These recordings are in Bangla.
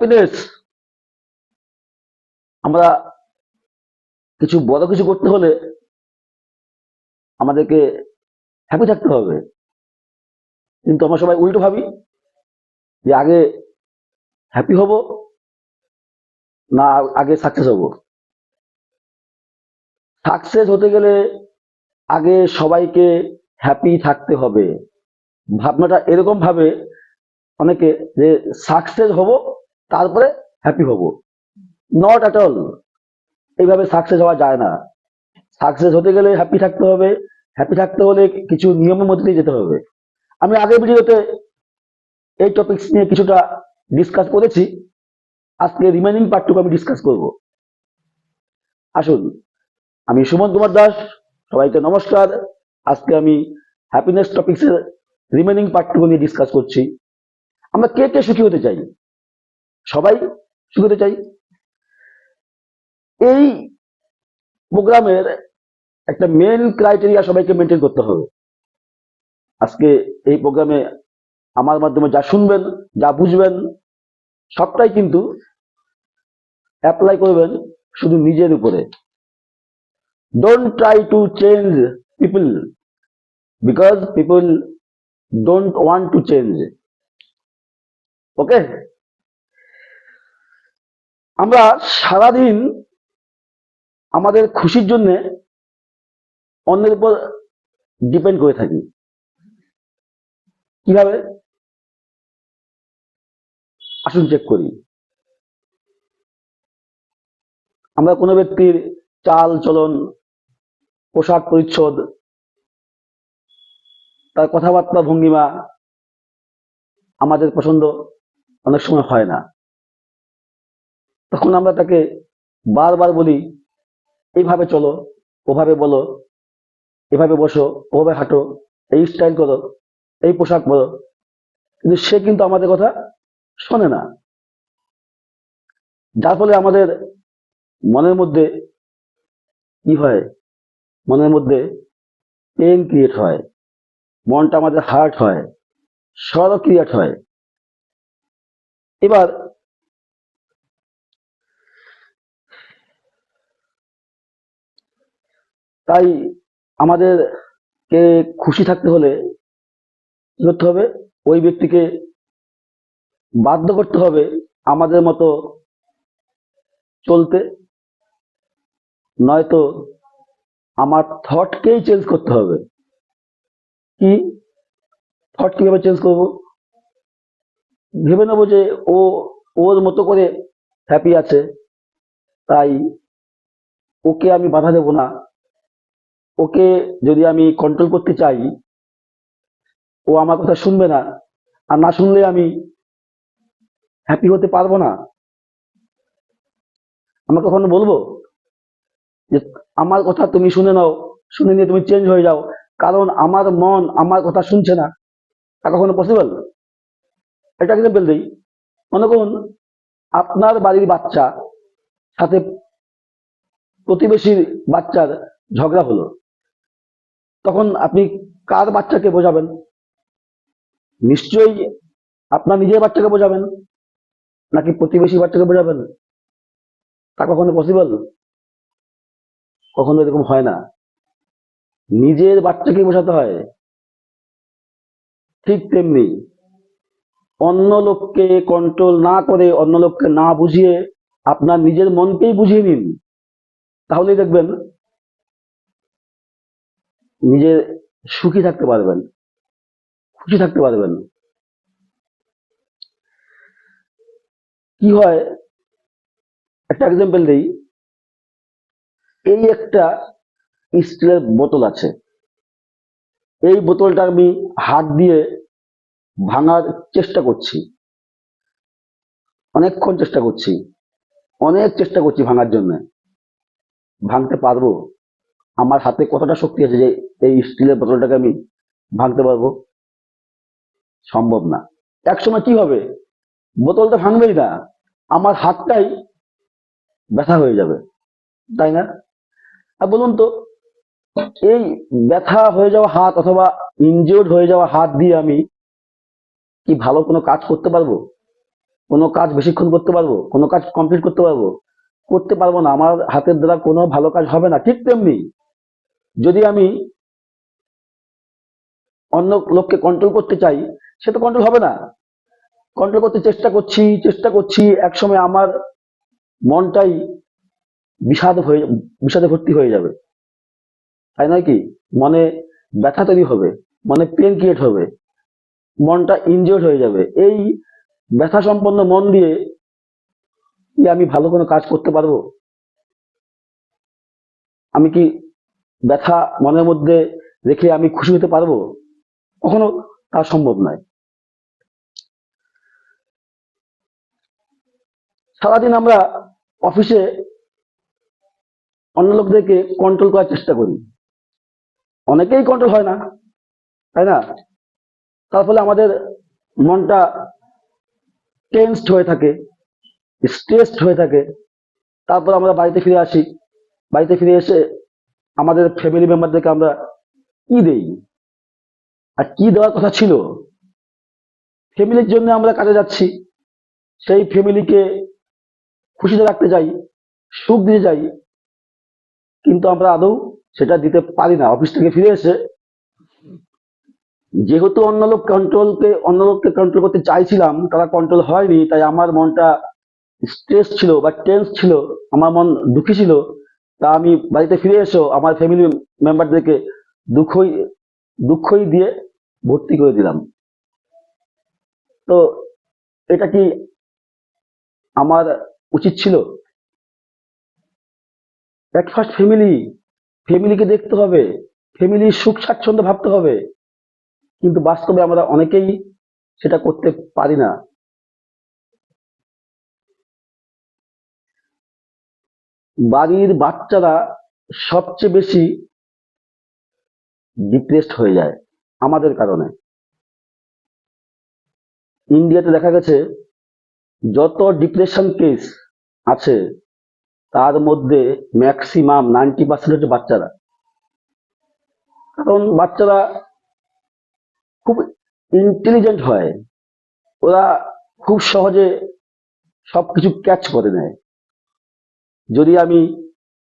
হ্যাপিনেস, আমরা কিছু বড় কিছু করতে হলে আমাদেরকে হ্যাপি থাকতে হবে, কিন্তু আমরা সবাই উল্টো ভাবি যে আগে হ্যাপি হব না আগে সাকসেস হব। সাকসেস হতে গেলে আগে সবাইকে হ্যাপি থাকতে হবে। ভাবনাটা এরকম ভাবে অনেকে যে সাকসেস হব তারপরে হ্যাপি হব, নট অ্যাট অল। এইভাবে সাকসেস হওয়া যায় না। সাকসেস হতে গেলে হ্যাপি থাকতে হবে, হ্যাপি থাকতে হলে কিছু নিয়মের মধ্যে দিয়ে যেতে হবে। আমি আগের ভিডিওতে এই টপিকস নিয়ে কিছুটা ডিসকাস করেছি, আজকে রিমেনিং পার্টটুকু আমি ডিসকাস করব। আসুন, আমি সুমন কুমার দাস, সবাইকে নমস্কার। আজকে আমি হ্যাপিনেস টপিক্সের রিমেনিং পার্টটুকু নিয়ে ডিসকাস করছি। আমরা কে কে সুখী হতে চাই? সবাই সুখী হতে চাই। এই প্রোগ্রামের একটা মেন ক্রাইটেরিয়া সবাইকে মেনটেন করতে হবে। আজকে এই প্রোগ্রামে আমার মাধ্যমে যা শুনবেন, যা বুঝবেন, সবটাই কিন্তু অ্যাপ্লাই করবেন শুধু নিজের উপরে। Don't try to change people, because people don't want to change. Okay? আমরা সারাদিন আমাদের খুশির জন্য অন্যের উপর ডিপেন্ড করে থাকি। কিভাবে? আসুন চেক করি। আমরা কোনো ব্যক্তির চাল চলন, পোশাক পরিচ্ছদ, তার কথাবার্তা ভঙ্গিমা আমাদের পছন্দ অনেক সময় হয় না। তখন আমরা তাকে বারবার বলি, এইভাবে চলো, ওভাবে বলো, এভাবে বসো, ওভাবে হাঁটো, এই স্টাইল করো, এই পোশাক পরো, কিন্তু সে কিন্তু আমাদের কথা শোনে না। যার ফলে আমাদের মনের মধ্যে কি হয়? মনের মধ্যে পেন ক্রিয়েট হয়, মনটা আমাদের হার্ট হয়, সরও ক্রিয়েট হয়। এবার তাই আমাদেরকে খুশি থাকতে হলে কি করতে হবে? ওই ব্যক্তিকে বাধ্য করতে হবে আমাদের মতো চলতে, নয়তো আমার থটকেই চেঞ্জ করতে হবে। কি থট কিভাবে চেঞ্জ করব? ভেবে নেবো যে ও ওর মতো করে হ্যাপি আছে, তাই ওকে আমি বাধা দেব না। ওকে যদি আমি কন্ট্রোল করতে চাই, ও আমার কথা শুনবে না, আর না শুনলে আমি হ্যাপি হতে পারবো না। আমরা কখনো বলবো যে আমার কথা তুমি শুনে নাও, শুনে নিয়ে তুমি চেঞ্জ হয়ে যাও, কারণ আমার মন আমার কথা শুনছে না? তা কখনো পসিবল? এটা এক্সাম্পল দিই। মনে করুন আপনার বাড়ির বাচ্চা সাথে প্রতিবেশীর বাচ্চার ঝগড়া হলো, তখন আপনি কার বাচ্চাকে বোঝাবেন? নিশ্চয়ই আপনার নিজের বাচ্চাকে বোঝাবেন, নাকি প্রতিবেশী বাচ্চাকে বোঝাবেন? তা কখনো পসিবল? কখনো এরকম হয় না। নিজের বাচ্চাকে বোঝাতে হয়। ঠিক তেমনি অন্য লোককে কন্ট্রোল না করে, অন্য লোককে না বুঝিয়ে আপনার নিজের মনকেই বুঝিয়ে নিন, তাহলেই দেখবেন নিজে সুখী থাকতে পারবেন, খুশি থাকতে পারবেন। কি হয়, একটা এক্সাম্পল দিই। এই একটা স্টিলের বোতল আছে, এই বোতলটা আমি হাত দিয়ে ভাঙার চেষ্টা করছি, অনেকক্ষণ চেষ্টা করছি, অনেক চেষ্টা করছি ভাঙার জন্য। ভাঙতে পারবো? আমার হাতে কতটা শক্তি আছে যে এই স্টিলের বোতলটাকে আমি ভাঙতে পারবো? সম্ভব না। একসময় কি হবে? বোতলটা ভাঙবেই না, আমার হাতটাই ব্যথা হয়ে যাবে, তাই না? আর বলুন তো, এই ব্যথা হয়ে যাওয়া হাত অথবা ইনজিওর্ড হয়ে যাওয়া হাত দিয়ে আমি কি ভালো কোনো কাজ করতে পারবো? কোনো কাজ বেশিক্ষণ করতে পারবো? কোনো কাজ কমপ্লিট করতে পারবো? করতে পারবো না। আমার হাতের দ্বারা কোনো ভালো কাজ হবে না। ঠিক তেমনি যদি আমি অন্য লোককে কন্ট্রোল করতে চাই, সে তো কন্ট্রোল হবে না। কন্ট্রোল করতে চেষ্টা করছি, একসময় আমার মনটাই বিষাদে ভর্তি হয়ে যাবে। তাই নয় কি? মনে ব্যথা তৈরি হবে, মনে পেন ক্রিয়েট হবে, মনটা ইনজিওর্ড হয়ে যাবে। এই ব্যথা সম্পন্ন মন দিয়ে কি আমি ভালো কোনো কাজ করতে পারবো? আমি কি ব্যথা মনের মধ্যে রেখে আমি খুশি হতে পারবো? কখনো তা সম্ভব নয়। সারাদিন আমরা অফিসে অন্য লোকদেরকে কন্ট্রোল করার চেষ্টা করি, অনেকেই কন্ট্রোল হয় না, তাই না? তার ফলে আমাদের মনটা টেন্সড হয়ে থাকে, স্ট্রেসড হয়ে থাকে। তারপর আমরা বাড়িতে ফিরে আসি, বাড়িতে ফিরে এসে আমাদের ফ্যামিলি মেম্বারদেরকে আমরা কি দেই? আর কি দেওয়ার কথা ছিল? ফ্যামিলির জন্য আমরা কাজে যাচ্ছি, সেই ফ্যামিলিকে খুশিতে রাখতে চাই, সুখ দিতে চাই, কিন্তু আমরা আদৌ সেটা দিতে পারি না। অফিস থেকে ফিরে এসে যেহেতু অন্য লোককে কন্ট্রোল করতে চাইছিলাম, তারা কন্ট্রোল হয়নি, তাই আমার মনটা স্ট্রেস ছিল বা টেন্স ছিল, আমার মন দুঃখী ছিল। তা আমি বাড়িতে ফিরে এসেও আমার ফ্যামিলি মেম্বারদেরকে দুঃখই দুঃখই দিয়ে ভর্তি করে দিলাম। তো এটা কি আমার উচিত ছিল? এট ফার্স্ট ফ্যামিলিকে দেখতে হবে, ফ্যামিলির সুখ স্বাচ্ছন্দ্য ভাবতে হবে, কিন্তু বাস্তবে আমরা অনেকেই সেটা করতে পারি না। বাড়ির বাচ্চারা সবচেয়ে বেশি ডিপ্রেসড হয়ে যায় আমাদের কারণে। ইন্ডিয়াতে দেখা গেছে যত ডিপ্রেশন কেস আছে তার মধ্যে ম্যাক্সিমাম 90% হচ্ছে বাচ্চারা। কারণ বাচ্চারা খুব ইন্টেলিজেন্ট হয়, ওরা খুব সহজে সবকিছু ক্যাচ করে নেয়। যদি আমি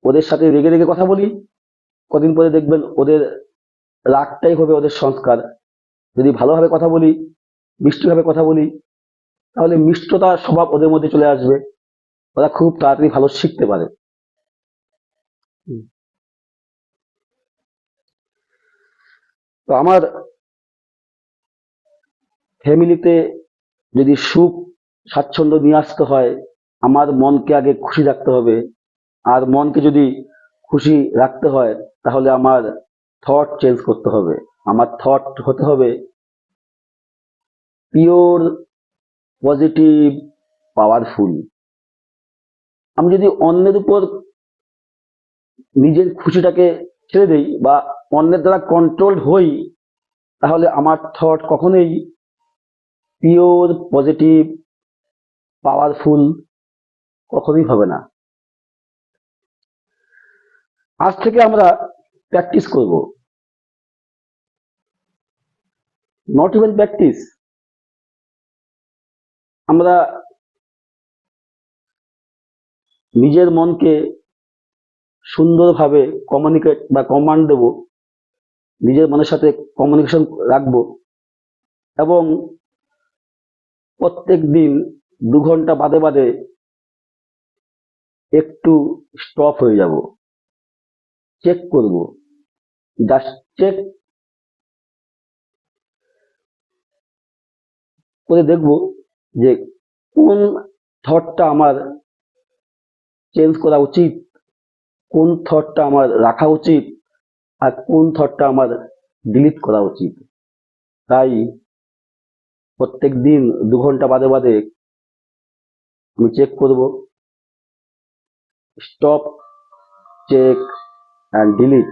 ওদের সাথে রেগে রেগে কথা বলি, কদিন পরে দেখবেন ওদের রাগটাই হবে ওদের সংস্কার। যদি ভালোভাবে কথা বলি, মিষ্টিভাবে কথা বলি, তাহলে মিষ্টতা স্বভাব ওদের মধ্যে চলে আসবে, ওরা খুব তাড়াতাড়ি ভালো শিখতে পারে। তো আমার ফ্যামিলিতে যদি সুখ স্বাচ্ছন্দ্য নিয়ে আসতে হয়, আমার মনকে আগে খুশি রাখতে হবে। আর মনকে যদি খুশি রাখতে হয়, তাহলে আমার থট চেঞ্জ করতে হবে। আমার থট হতে হবে পিওর, পজিটিভ, পাওয়ারফুল। আমি যদি অন্যের উপর নিজের খুশিটাকে ছেড়ে দেই বা অন্যের দ্বারা কন্ট্রোল হই, তাহলে আমার থট কখনোই পিওর, পজিটিভ, পাওয়ারফুল কখনোই হবে না। আজ থেকে আমরা প্র্যাকটিস করব, নট ইভেন প্র্যাকটিস, আমরা নিজের মনকে সুন্দরভাবে কমিউনিকেট বা কমান্ড দেব, নিজের মনের সাথে কমিউনিকেশন রাখবো, এবং প্রত্যেক দিন 2 ঘন্টা বাদে বাদে একটু স্টপ হয়ে যাব, চেক করব, জাস্ট চেক করে দেখব যে কোন থটটা আমার চেঞ্জ করা উচিত, কোন থটটা আমার রাখা উচিত, আর কোন থটটা আমার ডিলিট করা উচিত। তাই প্রত্যেক দিন 2 ঘন্টা বাদে বাদে আমি চেক করব, স্টপ, চেক অ্যান্ড ডিলিট।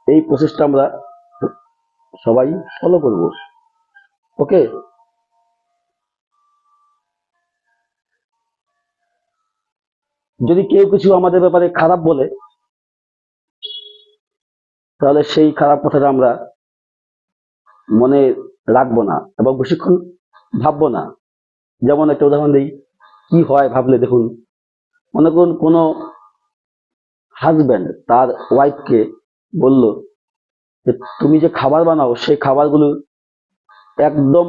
এই প্রসেসটা আমরা সবাই ফলো করব। ওকে? যদি কেউ কিছু আমাদের ব্যাপারে খারাপ বলে, তাহলে সেই খারাপ কথাটা আমরা মনে রাখবো না এবং বেশিক্ষণ ভাববো না। যেমন একটা উদাহরণ দিই, কি হয় ভাবলে দেখুন, মনে করুন কোনো হাজব্যান্ড তার ওয়াইফকে বলল যে তুমি যে খাবার বানাও সেই খাবারগুলো একদম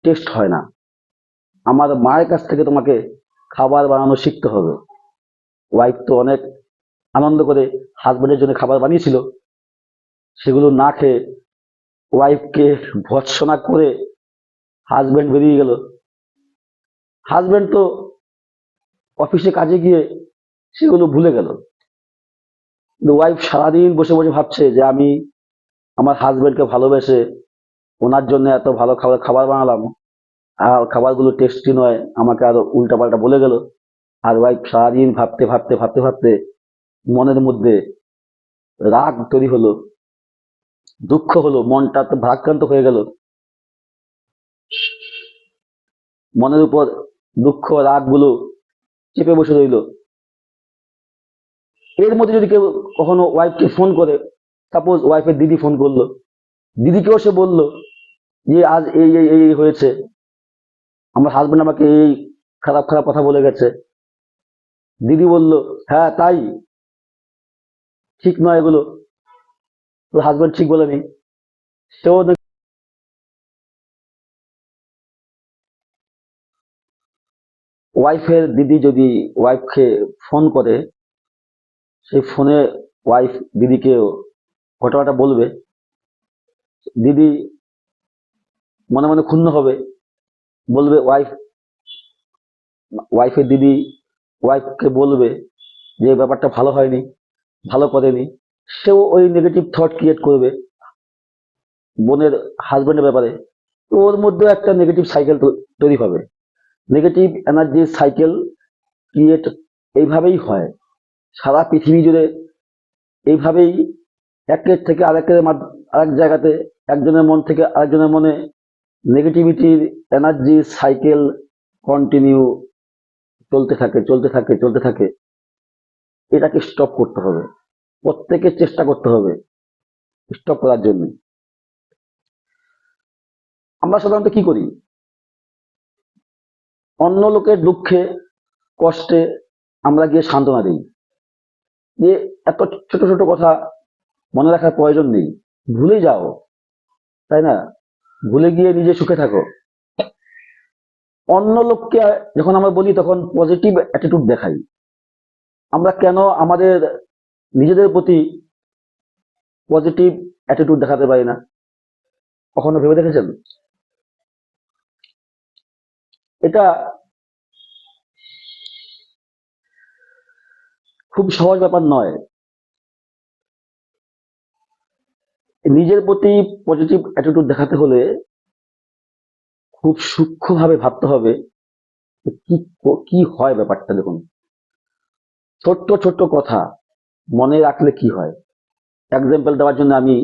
টেস্ট হয় না, আমার মায়ের কাছ থেকে তোমাকে খাবার বানানো শিখতে হবে। ওয়াইফ তো অনেক আনন্দ করে হাজব্যান্ডের জন্য খাবার বানিয়েছিল, সেগুলো না খেয়ে ওয়াইফকে ভর্ৎসনা করে হাজব্যান্ড বেরিয়ে গেল। হাজব্যান্ড তো অফিসে কাজে গিয়ে সেগুলো ভুলে গেল, কিন্তু ওয়াইফ সারাদিন বসে বসে ভাবছে যে আমি আমার হাজব্যান্ডকে ভালোবেসে ওনার জন্য এত ভালো খাবার খাবার বানালাম, আর খাবারগুলো টেস্টি নয়, আমাকে আরো উল্টাপাল্টা বলে গেল। আর ওয়াইফ সারাদিন ভাবতে ভাবতে ভাবতে ভাবতে মনের মধ্যে রাগ তৈরি হলো, দুঃখ হলো, মনটা তো ভারাক্রান্ত হয়ে গেল, মনের উপর দুঃখ রাগ গুলো চেপে বসে রইল। এর মধ্যে যদি কেউ কখনো ওয়াইফকে ফোন করে, সাপোজ ওয়াইফের দিদি ফোন করলো, দিদিকেও সে বলল যে আজ এই এই এই এই হয়েছে, আমার হাজবেন্ড আমাকে এই খারাপ খারাপ কথা বলে গেছে। দিদি বলল হ্যাঁ তাই, ঠিক নয় এগুলো, তোর হাজবেন্ড ঠিক বলেনি। সেও ওয়াইফের দিদি যদি ওয়াইফকে ফোন করে, সেই ফোনে ওয়াইফ দিদিকে ঘটনাটা বলবে, দিদি মনে মনে ক্ষুণ্ণ হবে, বলবে ওয়াইফের দিদি ওয়াইফকে বলবে যে ব্যাপারটা ভালো হয়নি, ভালো করেনি। সেও ওই নেগেটিভ থট ক্রিয়েট করবে বোনের হাজবেন্ডের ব্যাপারে। তো ওর মধ্যে একটা নেগেটিভ সাইকেল তৈরি হবে, নেগেটিভ এনার্জি সাইকেল ক্রিয়েট এইভাবেই হয় সারা পৃথিবী জুড়ে। এইভাবেই একের থেকে আরেক জায়গাতে, একজনের মন থেকে আরেকজনের মনে নেগেটিভিটির এনার্জি সাইকেল কন্টিনিউ চলতে থাকে চলতে থাকে চলতে থাকে। এটাকে স্টপ করতে হবে, প্রত্যেকের চেষ্টা করতে হবে স্টপ করার জন্য। আমরা সাধারণত কি করি, অন্য লোকের দুঃখে কষ্টে আমরা গিয়ে সান্ত্বনা দিই, যে এত ছোট ছোট কথা মনে রাখার প্রয়োজন নেই, ভুলে যাও, তাই না? ভুলে গিয়ে নিজে সুখে থাকো। অন্য লোককে যখন আমরা বলি তখন পজিটিভ অ্যাটিটিউড দেখাই। আমরা কেন আমাদের নিজেদের প্রতি পজিটিভ অ্যাটিটিউড দেখাতে পারি না? কখনো ভেবে দেখেছেন? এটা খুব সহজ ব্যাপার নয়। নিজের প্রতি পজিটিভ অ্যাটিটিউড দেখাতে হলে খুব সূক্ষ্মভাবে ভাবতে হবে কি কি হয় ব্যাপারটা। দেখুন, ছোট্ট ছোট্ট কথা মনে রাখলে কি হয়, এক্সাম্পল দেওয়ার জন্য আমি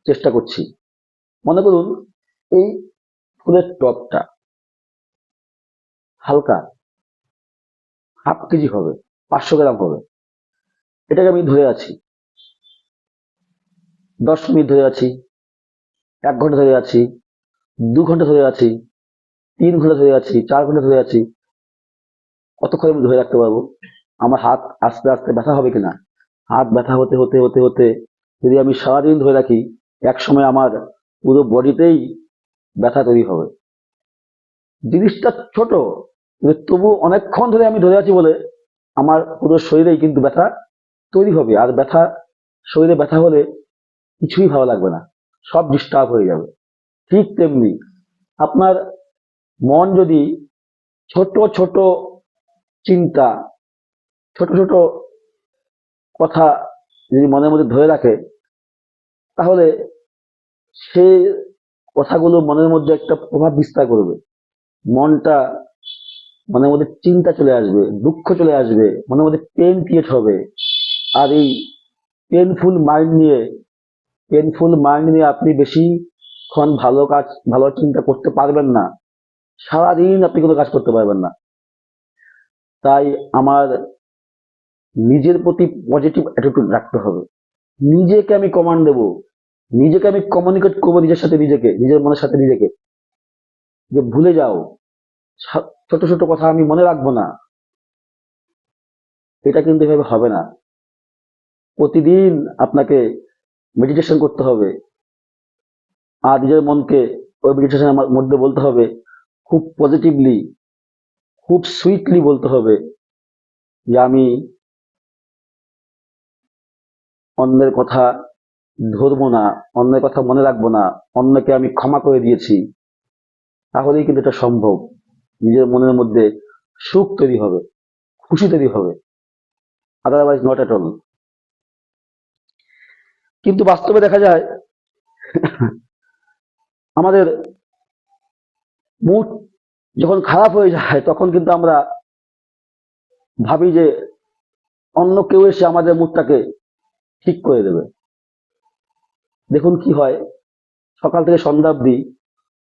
চেষ্টা করছি। মনে করুন এই ফুলের টবটা হালকা হাফ কেজি হবে, 500 গ্রাম হবে। এটাকে আমি ধরে আছি 10 মিনিট, ধরে আছি 1 ঘন্টা, ধরে আছি 2 ঘন্টা, ধরে আছি 3 ঘন্টা, ধরে আছি 4 ঘন্টা, ধরে আছি। কতক্ষণ আমি ধরে রাখতে পারবো? আমার হাত আস্তে আস্তে ব্যথা হবে কিনা? হাত ব্যথা হতে হতে হতে হতে যদি আমি সারাদিন ধরে রাখি, এক সময় আমার পুরো বডিতেই ব্যথা তৈরি হবে। জিনিসটা ছোট, কিন্তু তবু অনেকক্ষণ ধরে আমি ধরে আছি বলে আমার পুরো শরীরেই কিন্তু ব্যথা তৈরি হবে। আর ব্যথা, শরীরে ব্যথা হলে কিছুই ভালো লাগবে না, সব ডিস্টার্ব হয়ে যাবে। ঠিক তেমনি আপনার মন যদি ছোট ছোট চিন্তা, ছোট ছোট কথা যদি মনের মধ্যে ধরে রাখে, তাহলে সে কথাগুলো মনের মধ্যে একটা প্রভাব বিস্তার করবে। মনটা, মনের মধ্যে চিন্তা চলে আসবে, দুঃখ চলে আসবে, মনের মধ্যে পেন ক্রিয়েট হবে। আর এই পেনফুল মাইন্ড নিয়ে আপনি বেশিক্ষণ ভালো চিন্তা করতে পারবেন না, সারাদিন আপনি কোনো কাজ করতে পারবেন না। তাই আমার নিজের প্রতি পজিটিভ অ্যাটিটিউড রাখতে হবে। নিজেকে আমি কমান্ড দেব, নিজেকে আমি কমিউনিকেট করবো নিজের সাথে নিজেকে, নিজের মনের সাথে নিজেকে, যে ভুলে যাও, ছোট ছোট কথা আমি মনে রাখবো না, এটা কিন্তু এভাবে হবে না। প্রতিদিন আপনাকে মেডিটেশন করতে হবে, আর নিজের মনকে ওই মেডিটেশনের মধ্যে বলতে হবে, খুব পজিটিভলি, খুব সুইটলি বলতে হবে যে আমি অন্যের কথা ধরবো না, অন্যের কথা মনে রাখবো না, অন্যকে আমি ক্ষমা করে দিয়েছি। তাহলেই কিন্তু এটা সম্ভব। নিজের মনের মধ্যে সুখ তৈরি হবে, খুশি তৈরি হবে, আদারওয়াইজ নট এট অল। কিন্তু বাস্তবে দেখা যায় আমাদের মুড যখন খারাপ হয়ে যায় তখন কিন্তু আমরা ভাবি যে অন্য কেউ এসে আমাদের মুডটাকে ঠিক করে দেবে। দেখুন কি হয়, সকাল থেকে সন্ধ্যা অবধি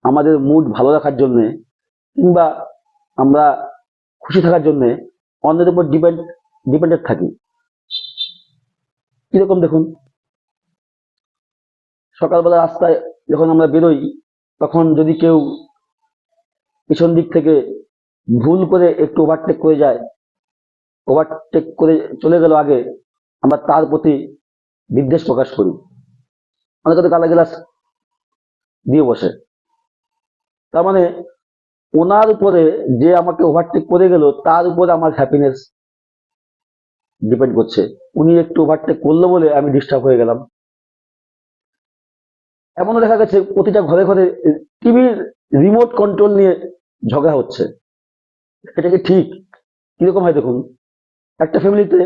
আমাদের মুড ভালো রাখার জন্য কিংবা আমরা খুশি থাকার জন্য অন্যের উপর ডিপেন্ডেন্ট থাকি। কিরকম দেখুন, সকালবেলা রাস্তায় যখন আমরা বেরোই তখন যদি কেউ পিছন দিক থেকে ভুল করে একটু ওভারটেক করে যায়, ওভারটেক করে চলে গেল আগে, আমরা তার প্রতি বিদ্বেষ প্রকাশ করি, অনেকে তো গালাগালাজ দিয়ে বসে। তার মানে ওনার উপরে, যে আমাকে ওভারটেক করে গেল তার উপরে আমার হ্যাপিনেস ডিপেন্ড করছে। উনি একটু ওভারটেক করলো বলে আমি ডিস্টার্ব হয়ে গেলাম। এমনও দেখা গেছে প্রতিটা ঘরে ঘরে টিভির রিমোট কন্ট্রোল নিয়ে ঝগড়া হচ্ছে। এটা কি ঠিক? কিরকম হয় দেখুন, একটা ফ্যামিলিতে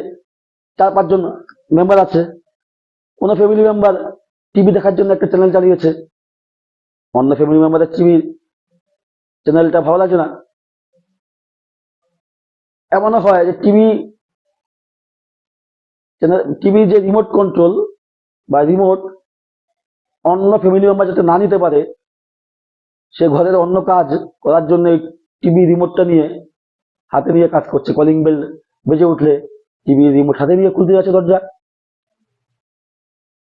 4-5 জন মেম্বার আছে, কোনো ফ্যামিলি মেম্বার টিভি দেখার জন্য একটা চ্যানেল চালিয়েছে, অন্য ফ্যামিলি মেম্বারের টিভি চ্যানেলটা ভালো লাগে না। এমনও হয় যে টিভি যে রিমোট কন্ট্রোল বা রিমোট অন্য ফ্যামিলি মেম্বার যাতে না নিতে পারে, সে ঘরের অন্য কাজ করার জন্য টিভি রিমোটটা নিয়ে হাতে নিয়ে কাজ করছে। কলিং বেল বেজে উঠলে টিভি রিমোট হাতে নিয়ে খুলতে যাচ্ছে দরজা।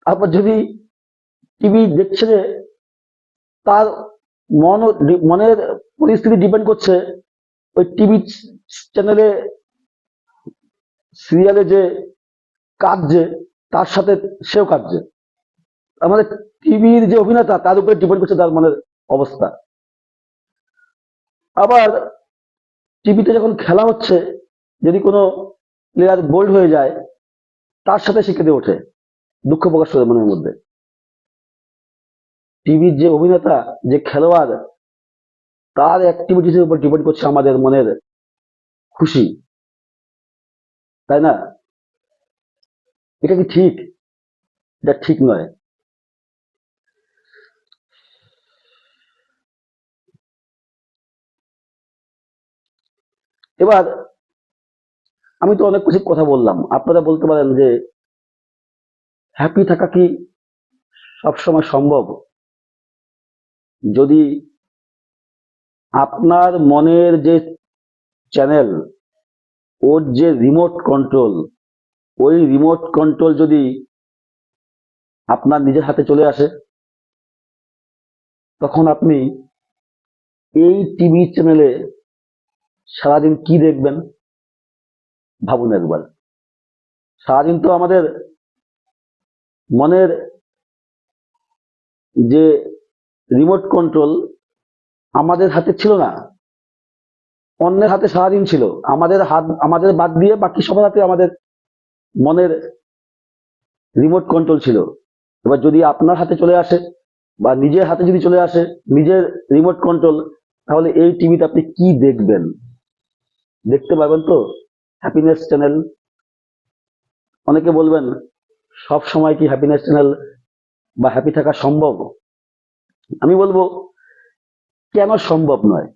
তারপর যদি টিভি দেখছে যে তার মনের পরিস্থিতি ডিপেন্ড করছে ওই টিভি চ্যানেলে সিরিয়ালে যে কাঁদছে তার সাথে সেও কাঁদছে, আমাদের টিভির যে অভিনেতা তার উপরে ডিপেন্ড করছে তার মনের অবস্থা। আবার টিভিতে যখন খেলা হচ্ছে, যদি কোনো প্লেয়ার বোল্ড হয়ে যায় তার সাথে সে কেঁদে ওঠে, দুঃখ প্রকাশ করে মনের মধ্যে। টিভির যে অভিনেতা, যে খেলোয়াড়, তার অ্যাক্টিভিটিসের উপর ডিপেন্ড করছে আমাদের মনের খুশি, তাই না? এটা কি ঠিক? এটা ঠিক নয়। এবার আমি তো অনেক কিছু কথা বললাম, আপনারা বলতে পারেন যে হ্যাপি থাকা কি সবসময় সম্ভব? যদি আপনার মনের যে চ্যানেল, ওর যে রিমোট কন্ট্রোল, ওই রিমোট কন্ট্রোল যদি আপনার নিজের হাতে চলে আসে, তখন আপনি এই টিভি চ্যানেলে সারাদিন কি দেখবেন ভাবুন একবার। সারাদিন তো আমাদের মনের যে রিমোট কন্ট্রোল আমাদের হাতে ছিল না, অন্যের হাতে সারাদিন ছিল। আমাদের বাদ দিয়ে বাকি সবার হাতে আমাদের মনের রিমোট কন্ট্রোল ছিল। এবার যদি আপনার হাতে চলে আসে বা নিজের হাতে যদি চলে আসে নিজের রিমোট কন্ট্রোল, তাহলে এই টিভিতে আপনি কি দেখবেন? দেখতে পারবেন তো হ্যাপিনেস চ্যানেল? অনেকে বলবেন সব সময় কি হ্যাপিনেস চ্যানেল বা হ্যাপি থাকা সম্ভব? আমি বলবো কেন সম্ভব নয়।